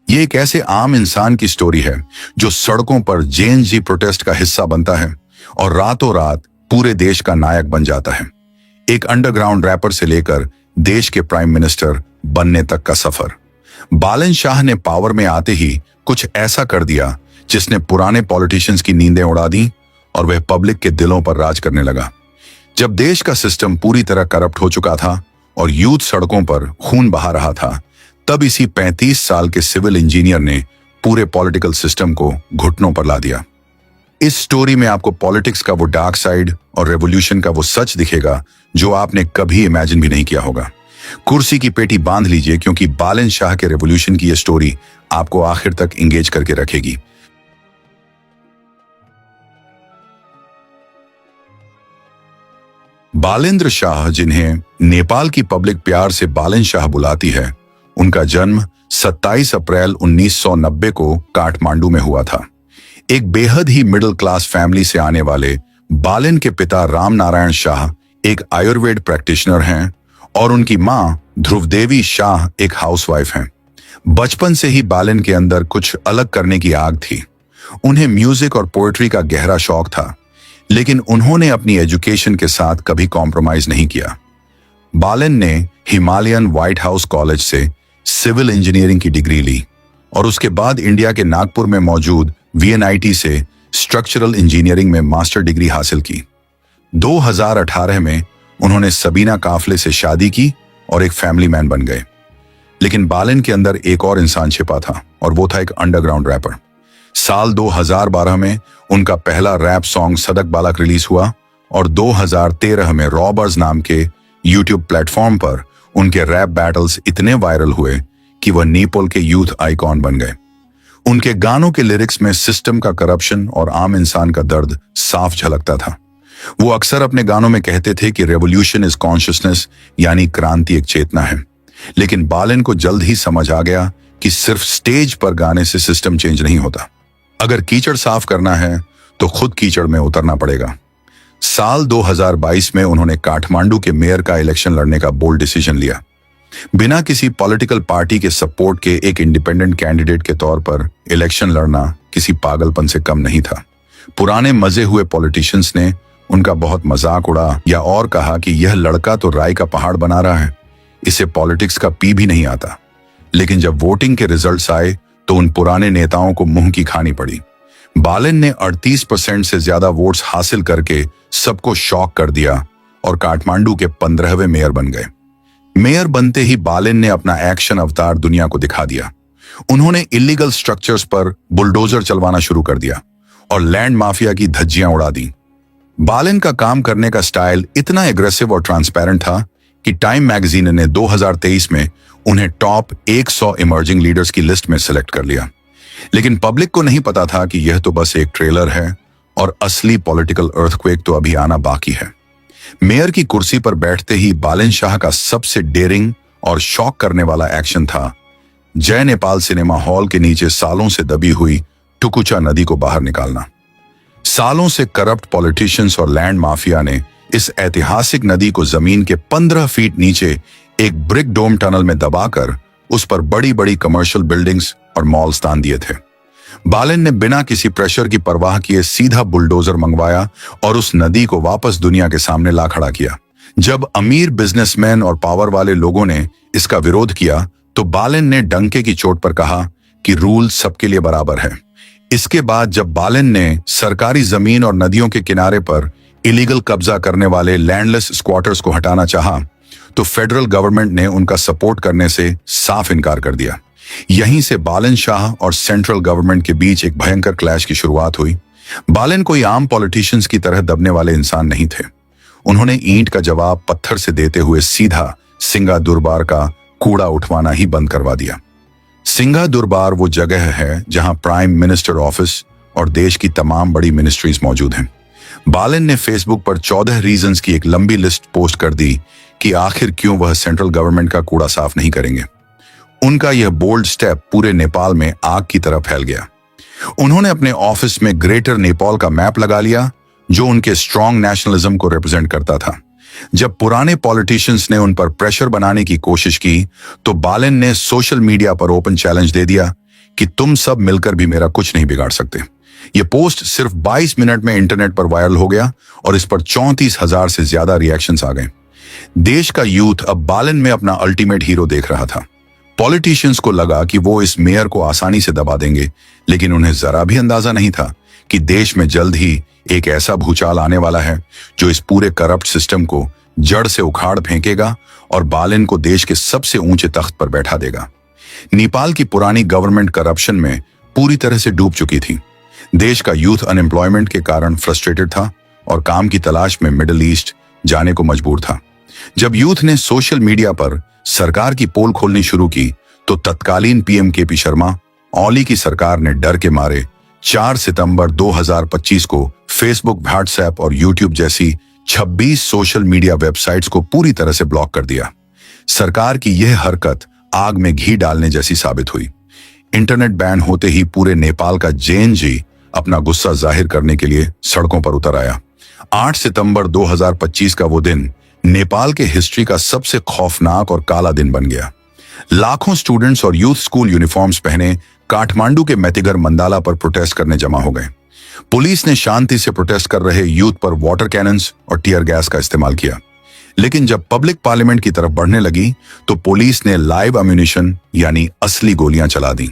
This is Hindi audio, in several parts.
ये एक ऐसे आम इंसान की स्टोरी है जो सड़कों पर जेएनजी प्रोटेस्ट का हिस्सा बनता है और रातों रात पूरे देश का नायक बन जाता है। एक अंडरग्राउंड रैपर से लेकर देश के प्राइम मिनिस्टर बनने तक का सफर। बालन शाह ने पावर में आते ही कुछ ऐसा कर दिया जिसने पुराने पॉलिटिशियंस की नींदें उड़ा दी और वह पब्लिक के दिलों पर राज करने लगा। जब देश का सिस्टम पूरी तरह करप्ट हो चुका था और यूथ सड़कों पर खून बहा रहा था, तब इसी 35 साल के सिविल इंजीनियर ने पूरे पॉलिटिकल सिस्टम को घुटनों पर ला दिया। इस स्टोरी में आपको पॉलिटिक्स का वो डार्क साइड और रेवोल्यूशन का वो सच दिखेगा जो आपने कभी इमेजिन भी नहीं किया होगा। कुर्सी की पेटी बांध लीजिए, क्योंकि बालन शाह के रेवोल्यूशन की यह स्टोरी आपको आखिर तक इंगेज करके रखेगी। बालेंद्र शाह, जिन्हें नेपाल की पब्लिक प्यार से बालन शाह बुलाती है, उनका जन्म 27 अप्रैल 1990 को काठमांडू में हुआ था। एक बेहद ही मिडिल क्लास फैमिली से आने वाले बालन के पिता राम नारायण शाह एक आयुर्वेद प्रैक्टिशनर हैं और उनकी मां ध्रुवदेवी शाह एक हाउसवाइफ हैं। बचपन से ही बालन के अंदर कुछ अलग करने की आग थी। उन्हें म्यूजिक और पोएट्री का गहरा शौक था, लेकिन उन्होंने अपनी एजुकेशन के साथ कभी कॉम्प्रोमाइज नहीं किया। बालन ने हिमालयन व्हाइट हाउस कॉलेज से सिविल इंजीनियरिंग की डिग्री ली और उसके बाद इंडिया के नागपुर में मौजूद VNIT से स्ट्रक्चरल इंजीनियरिंग में मास्टर डिग्री हासिल की। 2018 में उन्होंने सबीना काफले से शादी की और एक फैमिली मैन बन गए। लेकिन बालन के अंदर एक और इंसान छिपा था और वो था एक अंडरग्राउंड रैपर। साल 2012 में उनका पहला रैप सॉन्ग सदक बालक रिलीज हुआ और 2013 में रॉबर्स नाम के यूट्यूब प्लेटफॉर्म पर उनके रैप बैटल्स इतने वायरल हुए कि वह नेपाल के यूथ आइकॉन बन गए। उनके गानों के लिरिक्स में सिस्टम का करप्शन और आम इंसान का दर्द साफ झलकता था। वो अक्सर अपने गानों में कहते थे कि रेवोल्यूशन इज कॉन्शियसनेस, यानी क्रांति एक चेतना है। लेकिन बालन को जल्द ही समझ आ गया कि सिर्फ स्टेज पर गाने से सिस्टम चेंज नहीं होता। अगर कीचड़ साफ करना है तो खुद कीचड़ में उतरना पड़ेगा। साल 2022 में उन्होंने काठमांडू के मेयर का इलेक्शन लड़ने का बोल्ड डिसीजन लिया। बिना किसी पॉलिटिकल पार्टी के सपोर्ट के एक इंडिपेंडेंट कैंडिडेट के तौर पर इलेक्शन लड़ना किसी पागलपन से कम नहीं था। पुराने मजे हुए पॉलिटिशियंस ने उनका बहुत मजाक उड़ा या और कहा कि यह लड़का तो राई का पहाड़ बना रहा है, इसे पॉलिटिक्स का पी भी नहीं आता। लेकिन जब वोटिंग के रिजल्ट्स आए तो उन पुराने नेताओं को मुंह की खानी पड़ी। बालन ने 38% से ज्यादा वोट्स हासिल करके सबको शॉक कर दिया और काठमांडू के 15वें मेयर बन गए। मेयर बनते ही बालन ने अपना एक्शन अवतार दुनिया को दिखा दिया। उन्होंने इलीगल स्ट्रक्चर्स पर बुलडोजर चलवाना शुरू कर दिया और लैंड माफिया की धज्जियां उड़ा दी। बालन का काम करने का स्टाइल इतना एग्रेसिव और ट्रांसपेरेंट था कि टाइम मैगजीन ने 2023 में उन्हें टॉप 100 इमर्जिंग लीडर्स की लिस्ट में सिलेक्ट कर लिया। लेकिन पब्लिक को नहीं पता था कि यह तो बस एक ट्रेलर है और असली पॉलिटिकल अर्थक्वेक तो अभी आना बाकी है। मेयर की कुर्सी पर बैठते ही बालन शाह का सबसे डेयरिंग और शॉक करने वाला एक्शन था जय नेपाल सिनेमा हॉल के नीचे सालों से दबी हुई टुकुचा नदी को बाहर निकालना। सालों से करप्ट पॉलिटिशियंस और लैंड माफिया ने इस ऐतिहासिक नदी को जमीन के 15 फीट नीचे एक ब्रिक डोम टनल में दबाकर उस पर बड़ी बड़ी कमर्शियल बिल्डिंग्स और मॉल्स तान दिए थे। बालन ने बिना किसी प्रेशर की परवाह किए सीधा बुलडोजर मंगवाया और उस नदी को वापस दुनिया के सामने ला खड़ा किया। जब अमीर बिजनेसमैन और पावर वाले लोगों ने इसका विरोध किया तो बालन ने डंके की चोट पर कहा कि रूल सबके लिए बराबर है। इसके बाद जब बालन ने सरकारी जमीन और नदियों के किनारे पर इलीगल कब्जा करने वाले लैंडलेस स्क्वाटर्स को हटाना चाहा तो फेडरल गवर्नमेंट ने उनका सपोर्ट करने से साफ इनकार कर दिया। यहीं से बालन शाह और सेंट्रल गवर्नमेंट के बीच एक भयंकर क्लैश की शुरुआत हुई। बालन कोई आम पॉलिटिशियंस की तरह दबने वाले इंसान नहीं थे। उन्होंने ईंट का जवाब पत्थर से देते हुए सीधा सिंगा दुरबार का कूड़ा उठवाना ही बंद करवा दिया। सिंगा दुरबार वो जगह है जहां प्राइम मिनिस्टर ऑफिस और देश की तमाम बड़ी मिनिस्ट्रीज मौजूद हैं। बालन ने फेसबुक पर 14 रीजंस की एक लंबी लिस्ट पोस्ट कर दी कि आखिर क्यों वह सेंट्रल गवर्नमेंट का कूड़ा साफ नहीं करेंगे। उनका यह बोल्ड स्टेप पूरे नेपाल में आग की तरह फैल गया। उन्होंने अपने ऑफिस में ग्रेटर नेपाल का मैप लगा लिया जो उनके स्ट्रॉन्ग नेशनलिज्म को रिप्रेजेंट करता था। जब पुराने पॉलिटिशियंस ने उन पर प्रेशर बनाने की कोशिश की तो बालन ने सोशल मीडिया पर ओपन चैलेंज दे दिया कि तुम सब मिलकर भी मेरा कुछ नहीं बिगाड़ सकते। यह पोस्ट सिर्फ 22 मिनट में इंटरनेट पर वायरल हो गया और इस पर 34,000 से ज्यादा रिएक्शंस आ गए। देश का यूथ अब बालन में अपना अल्टीमेट हीरो देख रहा था। पॉलिटिशियंस को लगा कि वो इस मेयर को आसानी से दबा देंगे, लेकिन उन्हें जरा भी अंदाजा नहीं था कि देश में जल्द ही एक ऐसा भूचाल आने वाला है जो इस पूरे करप्ट सिस्टम को जड़ से उखाड़ फेंकेगा और बालन को देश के सबसे ऊंचे तख्त पर बैठा देगा। नेपाल की पुरानी गवर्नमेंट करप्शन में पूरी तरह से डूब चुकी थी। देश का यूथ अनएम्प्लॉयमेंट के कारण फ्रस्ट्रेटेड था और काम की तलाश में मिडिल ईस्ट जाने को मजबूर था। जब यूथ ने सोशल मीडिया पर सरकार की पोल खोलनी शुरू की तो तत्कालीन पीएम केपी शर्मा ओली की सरकार ने डर के मारे 4 सितंबर 2025 को फेसबुक, व्हाट्सएप और यूट्यूब जैसी 26 सोशल मीडिया वेबसाइट्स को पूरी तरह से ब्लॉक कर दिया। सरकार की यह हरकत आग में घी डालने जैसी साबित हुई। इंटरनेट बैन होते ही पूरे नेपाल का जेएनजी अपना गुस्सा जाहिर करने के लिए सड़कों पर उतर आया। 8 सितंबर 2025 का वो दिन नेपाल के हिस्ट्री का सबसे खौफनाक और काला दिन बन गया। लाखों स्टूडेंट्स और यूथ स्कूल यूनिफॉर्म्स पहने काठमांडू के मेतिगर मंडाला पर प्रोटेस्ट करने जमा हो गए। पुलिस ने शांति से प्रोटेस्ट कर रहे यूथ पर वाटर कैनन्स और टीयर गैस का इस्तेमाल किया, लेकिन जब पब्लिक पार्लियामेंट की तरफ बढ़ने लगी तो पुलिस ने लाइव अम्यूनिशन यानी असली गोलियां चला दी।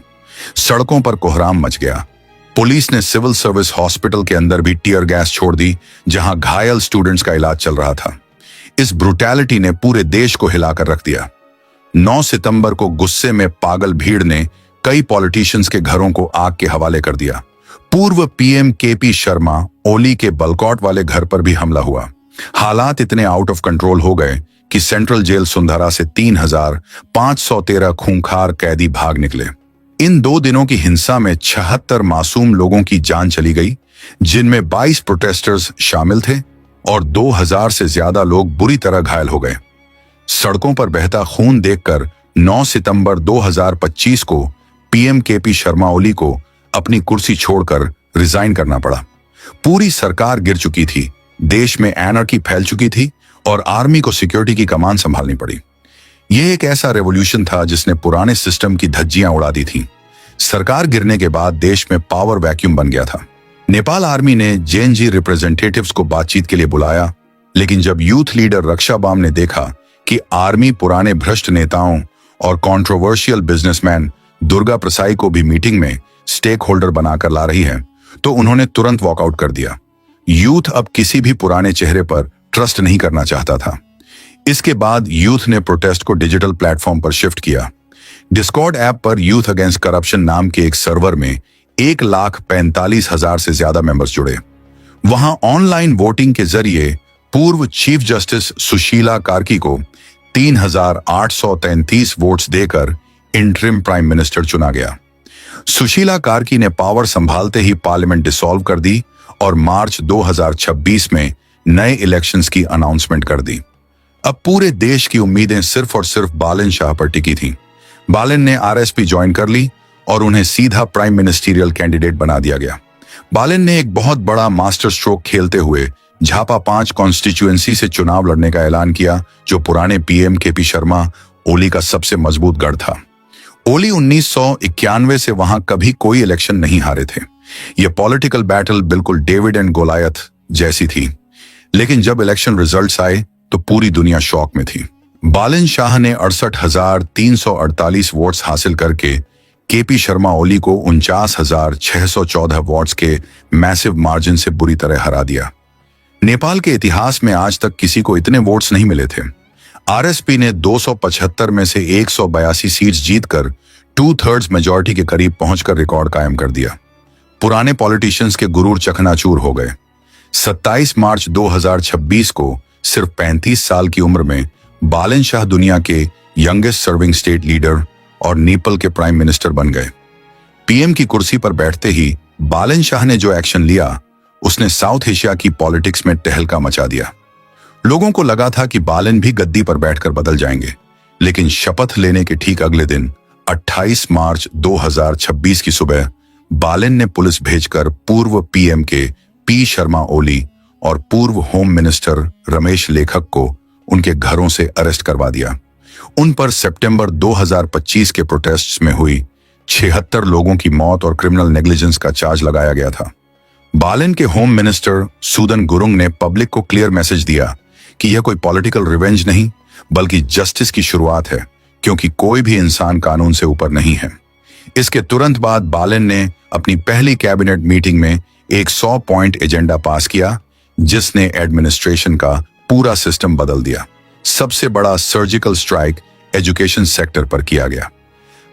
सड़कों पर कोहराम मच गया। पुलिस ने सिविल सर्विस हॉस्पिटल के अंदर भी टीयर गैस छोड़ दी, जहां घायल स्टूडेंट्स का इलाज चल रहा था। इस ब्रुटैलिटी ने पूरे देश को हिलाकर रख दिया। 9 सितंबर को गुस्से में पागल भीड़ ने कई पॉलिटिशियंस के घरों को आग के हवाले कर दिया। पूर्व पीएम केपी शर्मा ओली के बलकौट वाले घर पर भी हमला हुआ। हालात इतने आउट ऑफ कंट्रोल हो गए कि सेंट्रल जेल सुंदरा से 3,513 खूंखार कैदी भाग निकले। इन 2 दिनों की हिंसा में 76 मासूम लोगों की जान चली गई, जिनमें 22 प्रोटेस्टर्स शामिल थे और 2,000 से ज्यादा लोग बुरी तरह घायल हो गए। सड़कों पर बहता खून देखकर 9 सितंबर 2025 को पीएम केपी शर्मा ओली को अपनी कुर्सी छोड़कर रिजाइन करना पड़ा। पूरी सरकार गिर चुकी थी, देश में एनर्की फैल चुकी थी और आर्मी को सिक्योरिटी की कमान संभालनी पड़ी। यह एक ऐसा रेवोल्यूशन था जिसने पुराने सिस्टम की धज्जियां उड़ा दी थी। सरकार गिरने के बाद देश में पावर वैक्यूम बन गया था। नेपाल आर्मी ने जेएनजी रिप्रेजेंटेटिव्स को बातचीत के लिए बुलाया, लेकिन जब यूथ लीडर रक्षाबाम ने देखा कि आर्मी पुराने भ्रष्ट नेताओं और कंट्रोवर्शियल बिजनेसमैन दुर्गा प्रसाई को भी मीटिंग में स्टेक होल्डर बनाकर ला रही है, तो उन्होंने तुरंत वॉकआउट कर दिया। यूथ अब किसी भी पुराने चेहरे पर ट्रस्ट नहीं करना चाहता था। इसके बाद यूथ ने प्रोटेस्ट को डिजिटल प्लेटफॉर्म पर शिफ्ट किया। डिस्कॉर्ड ऐप पर यूथ अगेंस्ट करप्शन नाम के एक सर्वर में 1,45,000 से ज्यादा मेंबर्स जुड़े। वहां ऑनलाइन वोटिंग के जरिए पूर्व चीफ जस्टिस सुशीला कार्की को 3,833 वोट्स देकर इंटरिम प्राइम मिनिस्टर चुना गया। सुशीला कार्की ने पावर संभालते ही पार्लियामेंट डिसॉल्व कर दी और मार्च 2026 में नए इलेक्शंस की अनाउंसमेंट कर दी। अब पूरे देश की उम्मीदें सिर्फ और सिर्फ बालन शाह पर टिकी थीं। बालन ने आरएसपी ज्वाइन कर ली और उन्हें सीधा प्राइम मिनिस्टीरियल कैंडिडेट बना दिया गया। बालन ने एक बहुत बड़ा मास्टर स्ट्रोक खेलते हुए झापा 5 कॉन्स्टिट्यूएंसी से चुनाव लड़ने का ऐलान किया, जो पुराने पीएम केपी शर्मा ओली का सबसे मजबूत गढ़ था। ओली 1991 से वहां कभी कोई इलेक्शन नहीं हारे थे। यह पॉलिटिकल बैटल बिल्कुल डेविड एंड गोलायत जैसी थी। लेकिन जब इलेक्शन रिजल्ट्स आए तो पूरी दुनिया शॉक में थी। बालन शाह ने 68,348 वोट्स हासिल करके केपी शर्मा ओली को 49,614 वोट्स के मैसिव मार्जिन से बुरी तरह हरा दिया। नेपाल के इतिहास में आज तक किसी को इतने वोट्स नहीं मिले थे। आरएसपी ने 275 में से 182 सीट्स जीतकर 2/3 मेजॉरिटी के करीब पहुंचकर रिकॉर्ड कायम कर दिया। पुराने पॉलिटिशियंस के गुरूर चकनाचूर हो गए। 27 मार्च 2026 को सिर्फ 35 साल की उम्र में बालन शाह दुनिया के यंगेस्ट सर्विंग स्टेट लीडर और नेपाल के प्राइम मिनिस्टर बन गए। पीएम की कुर्सी पर बैठते ही बालन शाह ने जो एक्शन लिया, उसने साउथ एशिया की पॉलिटिक्स में तहलका मचा दिया। लोगों को लगा था कि बालन भी गद्दी पर बैठकर बदल जाएंगे, लेकिन शपथ लेने के ठीक अगले दिन 28 मार्च 2026 की सुबह बालन ने पुलिस भेजकर पूर्व पीएम के पी शर्मा ओली और पूर्व होम मिनिस्टर रमेश लेखक को उनके घरों से अरेस्ट करवा दिया। उन पर सितंबर 2025 के प्रोटेस्ट्स में हुई 76 लोगों की मौत और क्रिमिनल नेग्लिजेंस का चार्ज लगाया गया था। बालिन के होम मिनिस्टर सूदन गुरुंग ने पब्लिक को क्लियर मैसेज दिया कि यह कोई पॉलिटिकल रिवेंज नहीं बल्कि जस्टिस की शुरुआत है, क्योंकि कोई भी इंसान कानून से ऊपर नहीं है। इसके तुरंत बाद बालिन ने अपनी पहली कैबिनेट मीटिंग में एक 100 पॉइंट एजेंडा पास किया, जिसने एडमिनिस्ट्रेशन का पूरा सिस्टम बदल दिया। सबसे बड़ा सर्जिकल स्ट्राइक एजुकेशन सेक्टर पर किया गया।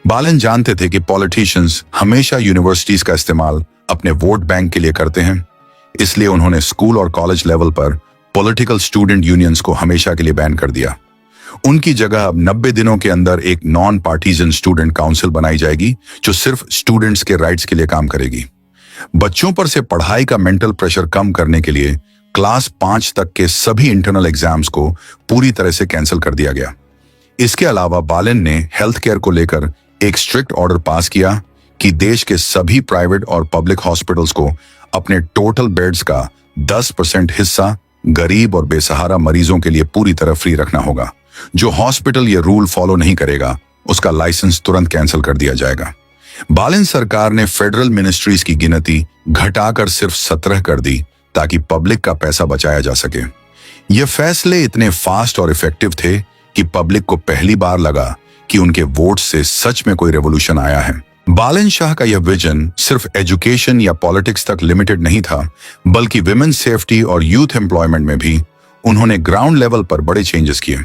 बालिन जानते थे कि पॉलिटिशियंस हमेशा यूनिवर्सिटीज का इस्तेमाल अपने वोट बैंक के लिए करते हैं, इसलिए उन्होंने स्कूल और कॉलेज लेवल पर पॉलिटिकल स्टूडेंट यूनियंस को हमेशा के लिए बैन कर दिया। उनकी जगह अब 90 दिनों के अंदर एक नॉन पार्टीजन स्टूडेंट काउंसिल बनाई जाएगी, जो सिर्फ स्टूडेंट्स के राइट्स के लिए काम करेगी। बच्चों पर से पढ़ाई का मेंटल प्रेशर कम करने के लिए क्लास 5 तक के सभी इंटरनल एग्जाम्स को पूरी तरह से कैंसिल कर दिया गया। इसके अलावा बालिन ने हेल्थ केयर को लेकर एक स्ट्रिक्ट ऑर्डर पास किया कि देश के सभी प्राइवेट और पब्लिक हॉस्पिटल्स को अपने टोटल बेड्स का 10% हिस्सा गरीब और बेसहारा मरीजों के लिए पूरी तरह फ्री रखना होगा। जो हॉस्पिटल ये रूल फॉलो नहीं करेगा, उसका लाइसेंस तुरंत कैंसिल कर दिया जाएगा। बालिन सरकार ने फेडरल मिनिस्ट्रीज की गिनती घटाकर सिर्फ 17 कर दी, ताकि पब्लिक का पैसा बचाया जा सके। ये फैसले इतने फास्ट और इफेक्टिव थे कि पब्लिक को पहली बार लगा कि उनके वोट से सच में कोई रेवोल्यूशन आया है। बालिन शाह का यह विजन सिर्फ एजुकेशन या पॉलिटिक्स तक लिमिटेड नहीं था, बल्कि विमेन सेफ्टी और यूथ एम्प्लॉयमेंट में भी उन्होंने ग्राउंड लेवल पर बड़े चेंजेस किए।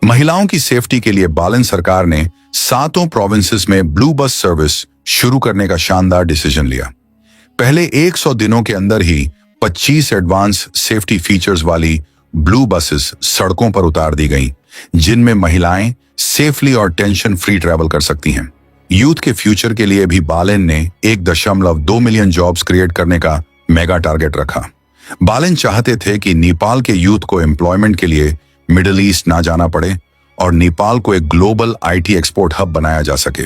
महिलाओं की सेफ्टी के लिए बालिन सरकार ने 7 प्रोविंसेस में ब्लू बस सर्विस शुरू करने का शानदार डिसीजन लिया। पहले 100 दिनों के अंदर ही 25 एडवांस सेफ्टी फीचर्स वाली ब्लू बसेस सड़कों पर उतार दी गईं, जिनमें महिलाएं सेफली और टेंशन फ्री ट्रैवल कर सकती हैं। यूथ के फ्यूचर के लिए भी बालिन ने 1.2 मिलियन जॉब्स क्रिएट करने का मेगा टारगेट रखा। बालिन चाहते थे कि नेपाल के यूथ को एम्प्लॉयमेंट के लिए मिडिल ईस्ट ना जाना पड़े और नेपाल को एक ग्लोबल आईटी एक्सपोर्ट हब बनाया जा सके।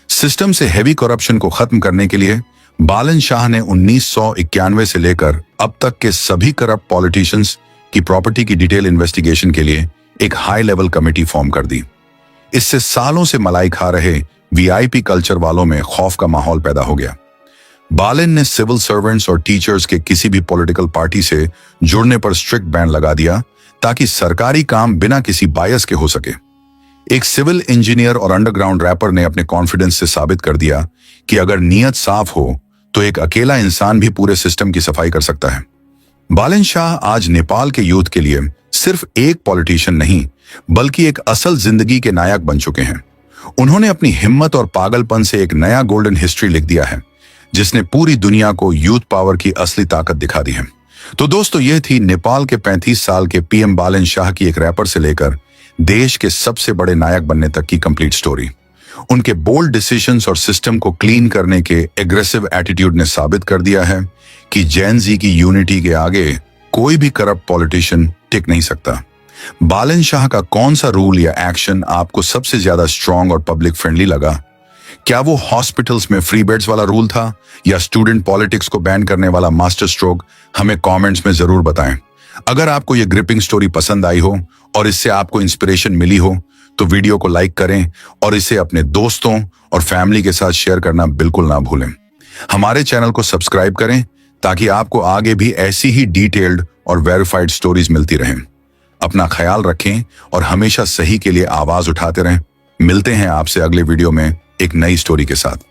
सिस्टम से हेवी करप्शन को खत्म करने के लिए बालिन शाह ने 1991 से लेकर अब तक के सभी करप्ट पॉलिटिशियंस की प्रॉपर्टी की डिटेल इन्वेस्टिगेशन के लिए एक हाई लेवल कमेटी फॉर्म कर दी। इससे सालों से मलाई खा रहे वीआईपी कल्चर वालों में खौफ का माहौल पैदा हो गया। बालिन ने सिविल सर्वेंट्स और टीचर्स के किसी भी पॉलिटिकल पार्टी से जुड़ने पर स्ट्रिक्ट बैन लगा दिया, ताकि सरकारी काम बिना किसी बायस के हो सके। एक सिविल इंजीनियर और अंडरग्राउंड रैपर ने अपने कॉन्फिडेंस से साबित कर दिया कि अगर नीयत साफ हो तो एक अकेला इंसान भी पूरे सिस्टम की सफाई कर सकता है। बालिन शाह आज नेपाल के यूथ के लिए सिर्फ एक पॉलिटिशियन नहीं, बल्कि एक असल जिंदगी के नायक बन चुके हैं। उन्होंने अपनी हिम्मत और पागलपन से एक नया गोल्डन हिस्ट्री लिख दिया है, जिसने पूरी दुनिया को यूथ पावर की असली ताकत दिखा दी है। तो दोस्तों, यह थी नेपाल के 35 साल के पीएम बालिन शाह की एक रैपर से लेकर देश के सबसे बड़े नायक बनने तक की कंप्लीट स्टोरी। उनके बोल्ड डिसीजंस और सिस्टम को क्लीन करने के एग्रेसिव एटीट्यूड ने साबित कर दिया है कि जेन जी की यूनिटी के आगे कोई भी करप्ट पॉलिटिशियन टिक नहीं सकता। बालिन शाह का कौन सा रूल या एक्शन आपको सबसे ज्यादा स्ट्रांग और पब्लिक फ्रेंडली लगा? क्या वो हॉस्पिटल्स में फ्री बेड्स वाला रूल था, या स्टूडेंट पॉलिटिक्स को बैन करने वाला मास्टर स्ट्रोक? हमें कमेंट्स में जरूर बताएं। अगर आपको ये ग्रिपिंग स्टोरी पसंद आई हो और इससे आपको इंस्पिरेशन मिली हो, तो वीडियो को लाइक करें और इसे अपने दोस्तों और फैमिली के साथ शेयर करना बिल्कुल ना भूलें। हमारे चैनल को सब्सक्राइब करें ताकि आपको आगे भी ऐसी ही डिटेल्ड और वेरीफाइड स्टोरीज मिलती रहें। अपना ख्याल रखें और हमेशा सही के लिए आवाज उठाते रहें। मिलते हैं आपसे अगले वीडियो में एक नई स्टोरी के साथ।